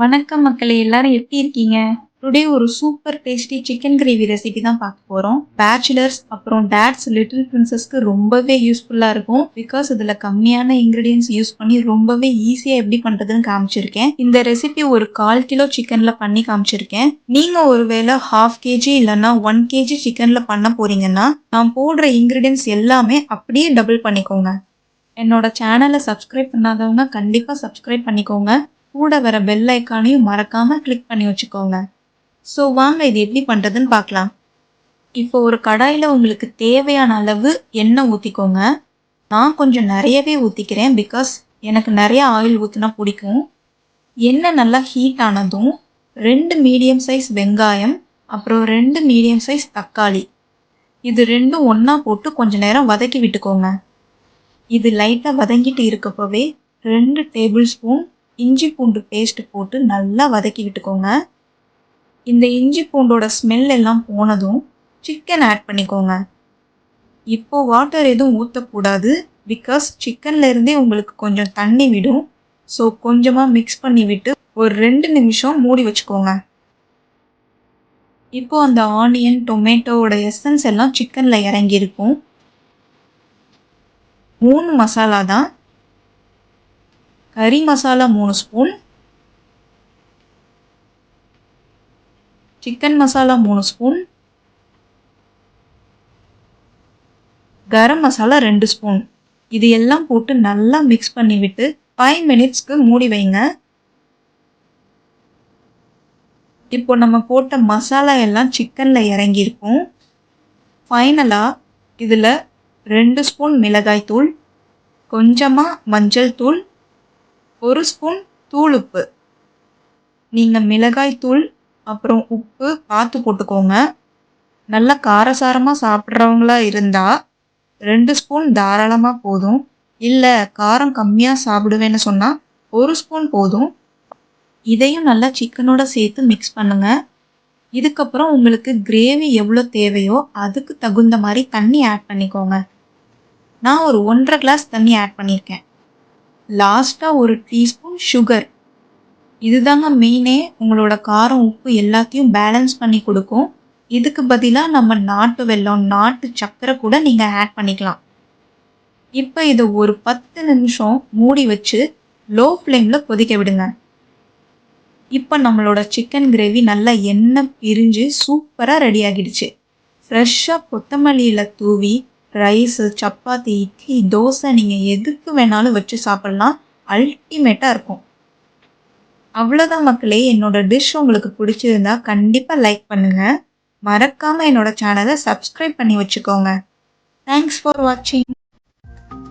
வணக்கம் மக்களே! எல்லாரும் எப்படி இருக்கீங்க? டுடே ஒரு super tasty chicken gravy recipe தான் பார்க்க போறோம். பேச்சுலர்ஸ் அப்புறம் டாட்ஸ், லிட்டில் பிரின்சஸ்க்கு ரொம்பவே யூஸ்ஃபுல்லா இருக்கும். பிகாஸ் இதுல கம்மியான இன்கிரீடியன்ட்ஸ் யூஸ் பண்ணி ரொம்பவே ஈஸியா எப்படி பண்றதுன்னு காமிச்சிருக்கேன். இந்த ரெசிபி ஒரு 1/4 கிலோ சிக்கன்ல பண்ணி காமிச்சிருக்கேன். நீங்க ஒருவேளை 1/2 கேஜி இல்லன்னா 1 கேஜி சிக்கன்ல பண்ண போறீங்கன்னா, நான் போடுற இன்கிரீடியன்ட்ஸ் எல்லாமே அப்படியே டபுள் பண்ணிக்கோங்க. என்னோட சேனலை சப்ஸ்கிரைப் பண்ணாதவங்க கண்டிப்பா சப்ஸ்கிரைப் பண்ணிக்கோங்க. கூட வர பெல் ஐக்கானையும் மறக்காம கிளிக் பண்ணி வச்சுக்கோங்க. ஸோ வாங்க இது எப்படி பண்றதுன்னு பார்க்கலாம். இப்போ ஒரு கடாயில உங்களுக்கு தேவையான அளவு எண்ணெய் ஊற்றிக்கோங்க. நான் கொஞ்சம் நிறையவே ஊற்றிக்கிறேன். பிகாஸ் எனக்கு நிறைய ஆயில் ஊற்றினா பிடிக்கும். எண்ணெய் நல்லா ஹீட் ஆனதும் 2 மீடியம் சைஸ் வெங்காயம், அப்புறம் 2 மீடியம் சைஸ் தக்காளி, இது ரெண்டும் ஒன்றா போட்டு கொஞ்சம் நேரம் வதக்கி விட்டுக்கோங்க. இது லைட்டாக வதங்கிட்டு இருக்கப்பவே 2 டேபிள் ஸ்பூன் இஞ்சி பூண்டு பேஸ்ட் போட்டு நல்லா வதக்கி விட்டுக்கோங்க. இந்த இஞ்சி பூண்டோட ஸ்மெல் எல்லாம் போனதும் சிக்கன் ஆட் பண்ணிக்கோங்க. இப்போ வாட்டர் எதுவும் ஊற்றக்கூடாது. பிகாஸ் சிக்கன்ல இருந்தே உங்களுக்கு கொஞ்சம் தண்ணி விடும். ஸோ கொஞ்சமாக மிக்ஸ் பண்ணி விட்டு ஒரு 2 நிமிஷம் மூடி வச்சுக்கோங்க. இப்போ அந்த ஆனியன், டொமேட்டோவோட எசன்ஸ் எல்லாம் சிக்கன்ல இறங்கியிருக்கும். 3 மசாலா தான். கறி masala 3 spoon, chicken masala 3 spoon, garam masala 2 spoon, இது எல்லாம் போட்டு நல்லா மிக்ஸ் பண்ணி விட்டு 5 மினிட்ஸ்க்கு மூடி வைங்க. இப்போ நம்ம போட்ட மசாலா எல்லாம் சிக்கன்ல இறங்கியிருக்கும். ஃபைனலா இதில் 2 ஸ்பூன் மிளகாய் தூள், கொஞ்சமாக மஞ்சள் தூள், 1 ஸ்பூன் தூள் உப்பு. நீங்கள் மிளகாய் தூள் அப்புறம் உப்பு பார்த்து போட்டுக்கோங்க. நல்லா காரசாரமாக சாப்பிட்றவங்களா இருந்தால் 2 ஸ்பூன் தாராளமாக போதும். இல்லை காரம் கம்மியாக சாப்பிடுவேன்னு சொன்னால் 1 ஸ்பூன் போதும். இதையும் நல்லா சிக்கனோட சேர்த்து மிக்ஸ் பண்ணுங்க. இதுக்கப்புறம் உங்களுக்கு கிரேவி எவ்வளோ தேவையோ அதுக்கு தகுந்த மாதிரி தண்ணி ஆட் பண்ணிக்கோங்க. நான் ஒரு 1.5 கிளாஸ் தண்ணி ஆட் பண்ணியிருக்கேன். லாஸ்ட்டாக ஒரு டீஸ்பூன் சுகர். இதுதாங்க மெயினே, உங்களோட காரம் உப்பு எல்லாத்தையும் பேலன்ஸ் பண்ணி கொடுக்கும். இதுக்கு பதிலாக நம்ம நாட்டு வெல்லம், நாட்டு சர்க்கரை கூட நீங்கள் ஆட் பண்ணிக்கலாம். இப்போ இதை ஒரு 10 நிமிஷம் மூடி வச்சு லோ ஃப்ளேமில் கொதிக்க விடுங்க. இப்போ நம்மளோட சிக்கன் கிரேவி நல்லா எண்ணெய் பிரிஞ்சு சூப்பராக ரெடி ஆகிடுச்சு. ஃப்ரெஷ்ஷாக கொத்தமல்லியில் தூவி ரைஸு, சப்பாத்தி, இட்லி, தோசை நீங்கள் எதுக்கு வேணாலும் வச்சு சாப்பிட்லாம். அல்டிமேட்டாக இருக்கும். அவ்வளோதான் மக்களே, என்னோட டிஷ் உங்களுக்கு பிடிச்சிருந்தா கண்டிப்பாக லைக் பண்ணுங்கள். மறக்காமல் என்னோட சேனலை சப்ஸ்கிரைப் பண்ணி வச்சுக்கோங்க. தேங்க்ஸ் ஃபார் வாட்சிங்.